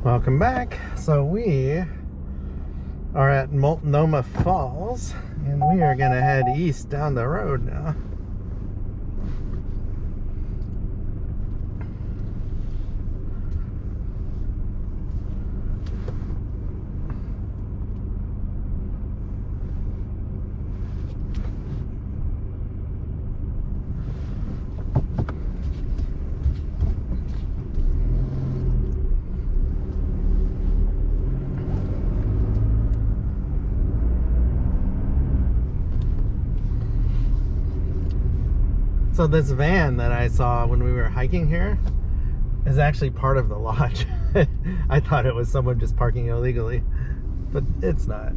Welcome back. So we are at Multnomah Falls, and we are going to head east down the road now. So this van that I saw when we were hiking here is actually part of the lodge. I thought it was someone just parking illegally, but it's not.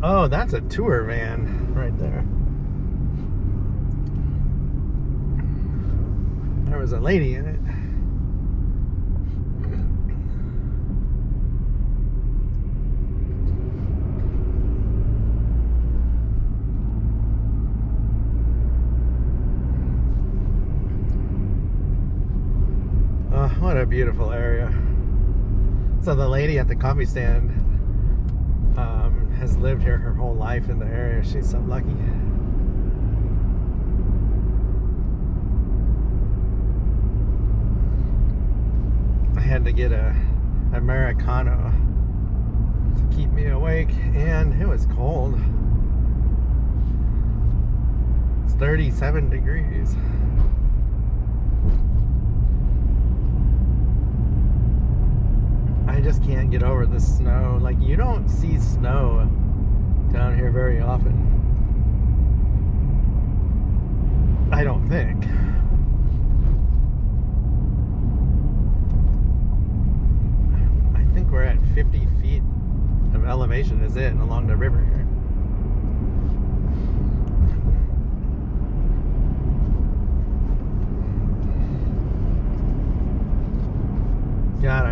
Oh, that's a tour van right there. There was a lady in it. What a beautiful area. So the lady at the coffee stand has lived here her whole life in the area. She's so lucky. I had to get a Americano to keep me awake, and it was cold. It's 37 degrees. I just can't get over the snow. Like, you don't see snow down here very often. I don't think. I think we're at 50 feet of elevation is it along the river here. God,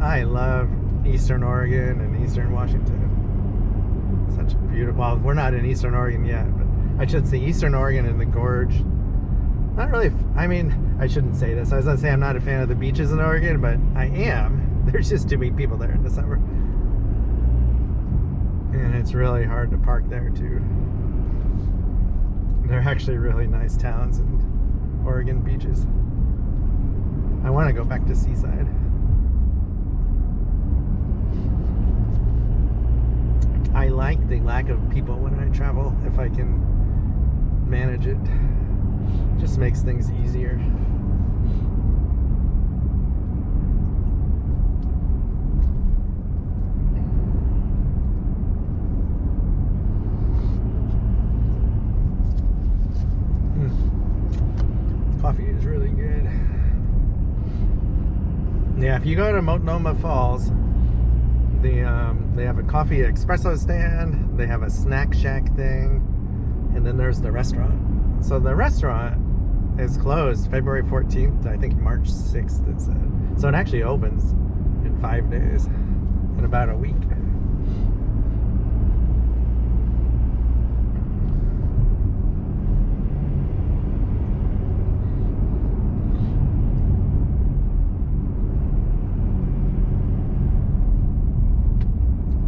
I love Eastern Oregon and Eastern Washington. Such beautiful, well, we're not in Eastern Oregon yet, but I should say Eastern Oregon and the gorge. Not really, I mean, I shouldn't say this. I was gonna say I'm not a fan of the beaches in Oregon, but I am. There's just too many people there in the summer. And it's really hard to park there too. They're actually really nice towns and Oregon beaches. I want to go back to Seaside. I like the lack of people when I travel, if I can manage it. Just makes things easier. Coffee is really good. Yeah, if you go to Multnomah Falls, they have a coffee espresso stand, they have a snack shack thing, and then there's the restaurant. So the restaurant is closed February 14th, I think March 6th it said. So it actually opens in 5 days, in about a week.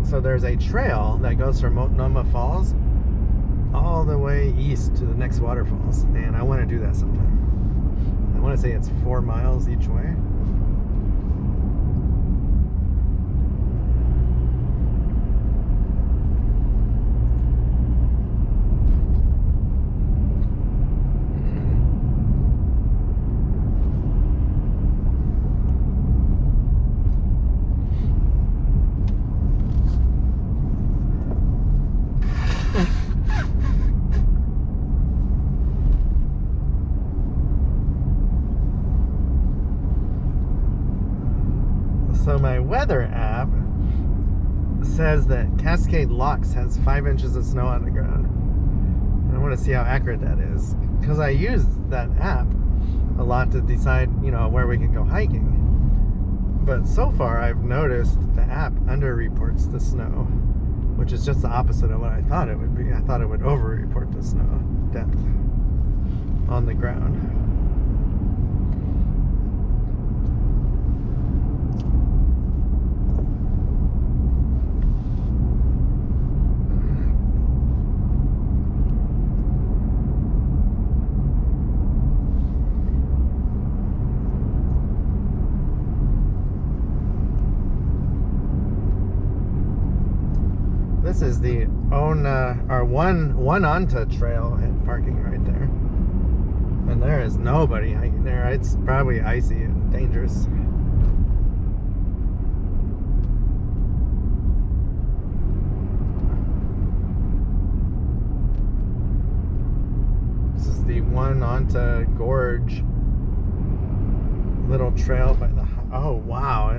So there's a trail that goes from Multnomah Falls all the way east to the next waterfalls, and I want to do that sometime. I want to say it's 4 miles each way. So my weather app says that Cascade Locks has 5 inches of snow on the ground. And I want to see how accurate that is, because I use that app a lot to decide, you know, where we can go hiking. But so far I've noticed the app underreports the snow, which is just the opposite of what I thought it would be. I thought it would over-report the snow depth on the ground. This is the one onto trail parking right there, and there is nobody hiking there. It's probably icy and dangerous. This is the one onto gorge little trail by the. Oh wow!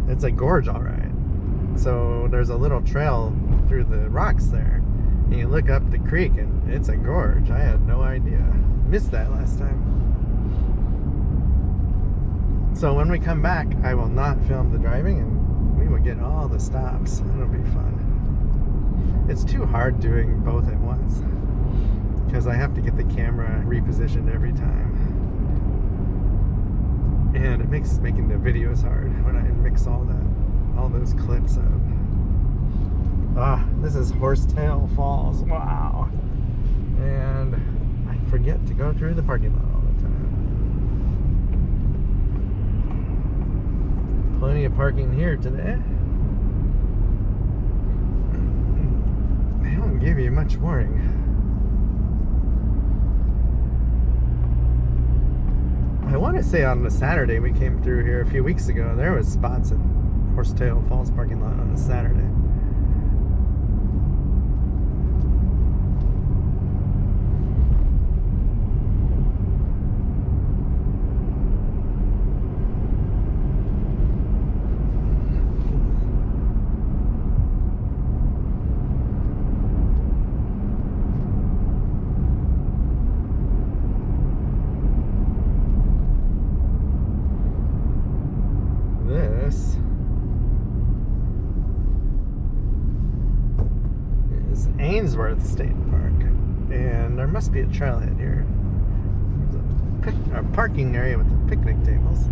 It's a gorge, all right. So there's a little trail through the rocks there, and you look up the creek and it's a gorge. I had no idea. Missed that last time. So when we come back, I will not film the driving, and we will get all the stops. It'll be fun. It's too hard doing both at once because I have to get the camera repositioned every time, and it makes making the videos hard when I mix all those clips up. This is Horsetail Falls. Wow. And I forget to go through the parking lot all the time. Plenty of parking here today. They don't give you much warning. I want to say on the Saturday we came through here a few weeks ago, there was spots in Horsetail Falls parking lot on a Saturday. This Ainsworth State Park, and there must be a trailhead here. There's a parking area with the picnic tables.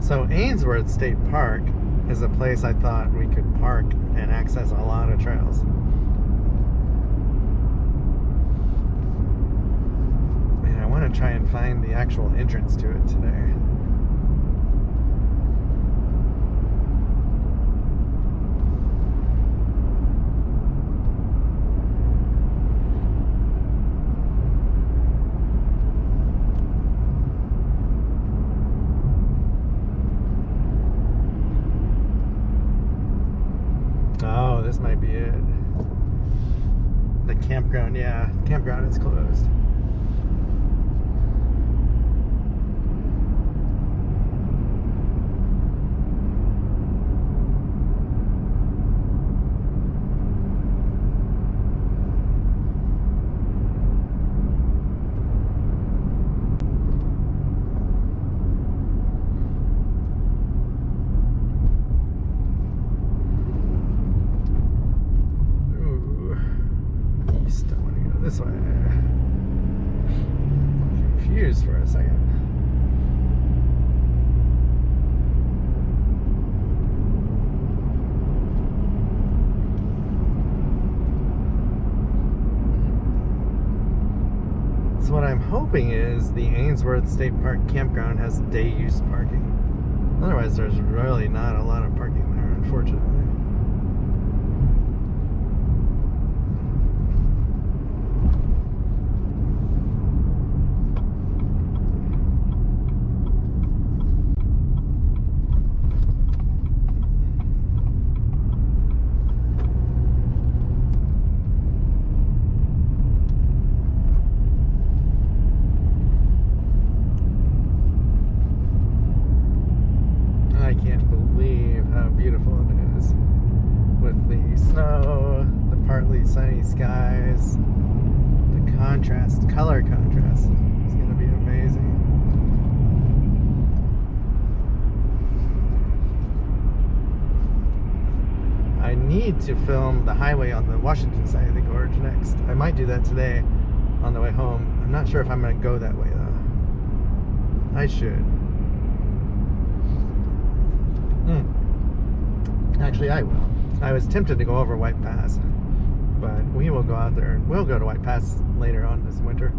So Ainsworth State Park is a place I thought we could park and access a lot of trails. And I want to try and find the actual entrance to it today. Oh, this might be it. The campground, yeah. Campground is closed. This way. Confused for a second. So what I'm hoping is the Ainsworth State Park campground has day use parking. Otherwise there's really not a lot of parking there, unfortunately. I can't believe how beautiful it is. partly sunny skies. The contrast, color contrast is going to be amazing. I need to film the highway on the Washington side of the gorge next. I might do that today on the way home. I'm not sure if I'm going to go that way though. I should. Actually, I will. I was tempted to go over White Pass, but we will go out there. We'll go to White Pass later on this winter.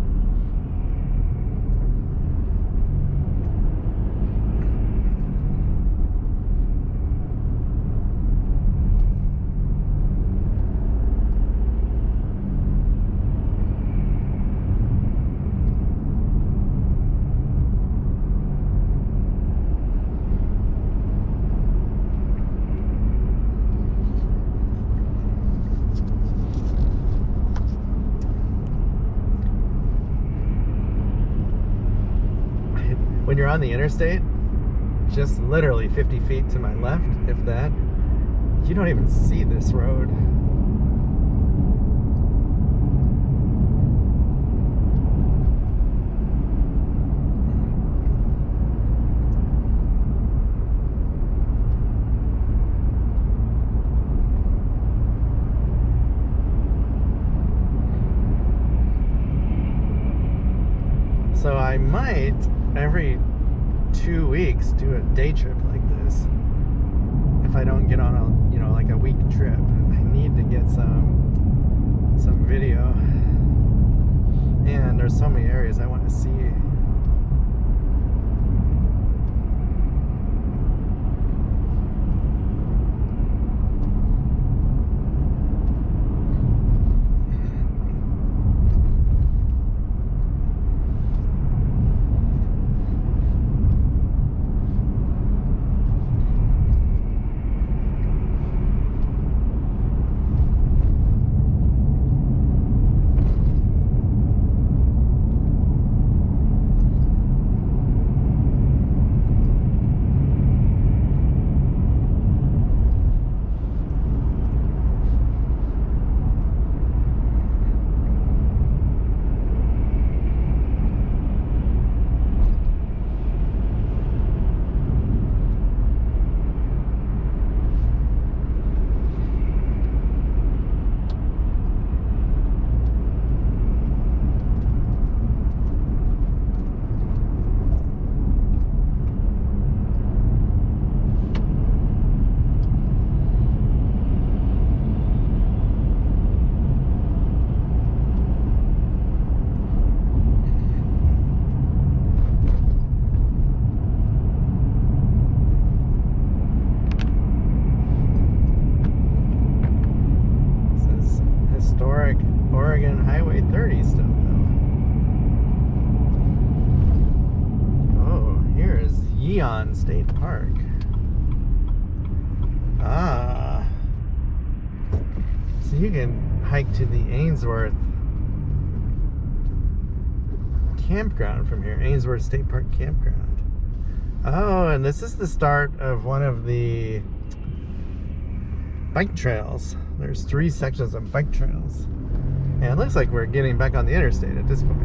When you're on the interstate, just literally 50 feet to my left, if that, you don't even see this road. So I might every 2 weeks do a day trip like this if I don't get on a, you know, like a week trip. I need to get some video, and there's so many areas I want to see. Oregon Highway 30 still though. Oh, here is Yeon State Park. Ah. So you can hike to the Ainsworth campground from here. Ainsworth State Park campground. Oh, and this is the start of one of the bike trails. There's 3 sections of bike trails. And it looks like we're getting back on the interstate at this point.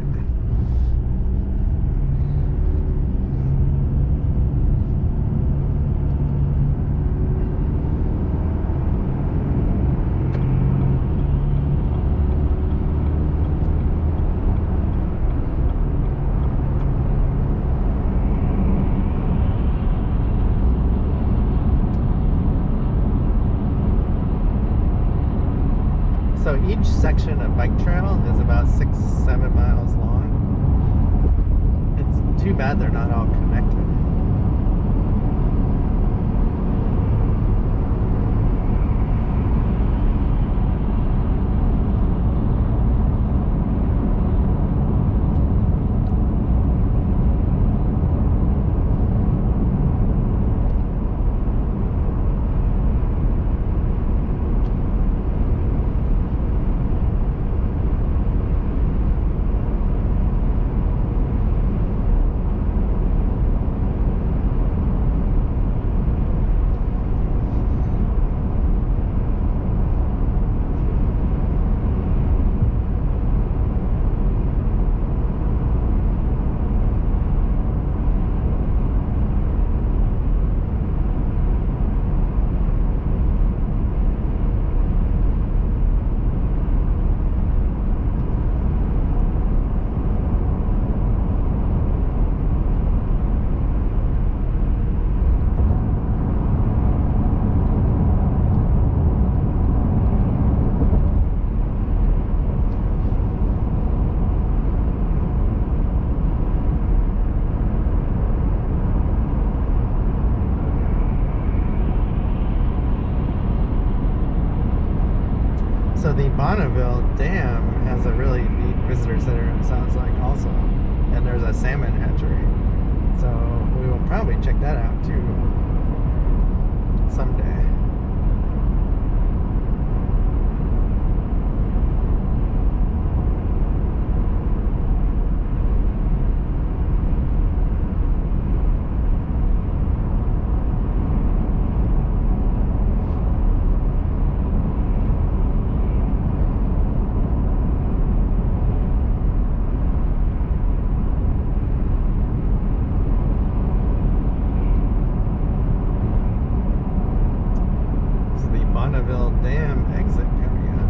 So each section of bike trail is about 6-7 miles long. It's too bad they're not all connected. So the Bonneville Dam has a really neat visitor center, it sounds like, also. And there's a salmon hatchery. So we will probably check that out too someday. Bonneville Dam exit coming up.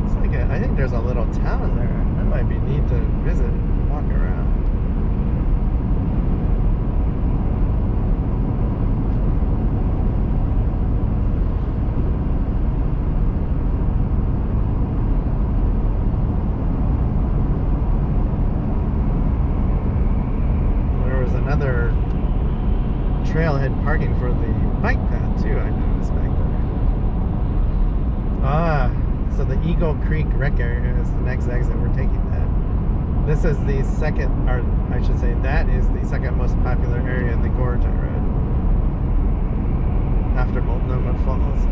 It's like I think there's a little town there. That might be neat to visit and walk around. Another trailhead parking for the bike path too, I noticed back there. Ah, so the Eagle Creek Rec area is the next exit we're taking then. This is the second, or I should say that is the second most popular area in the gorge I read, after Multnomah Falls.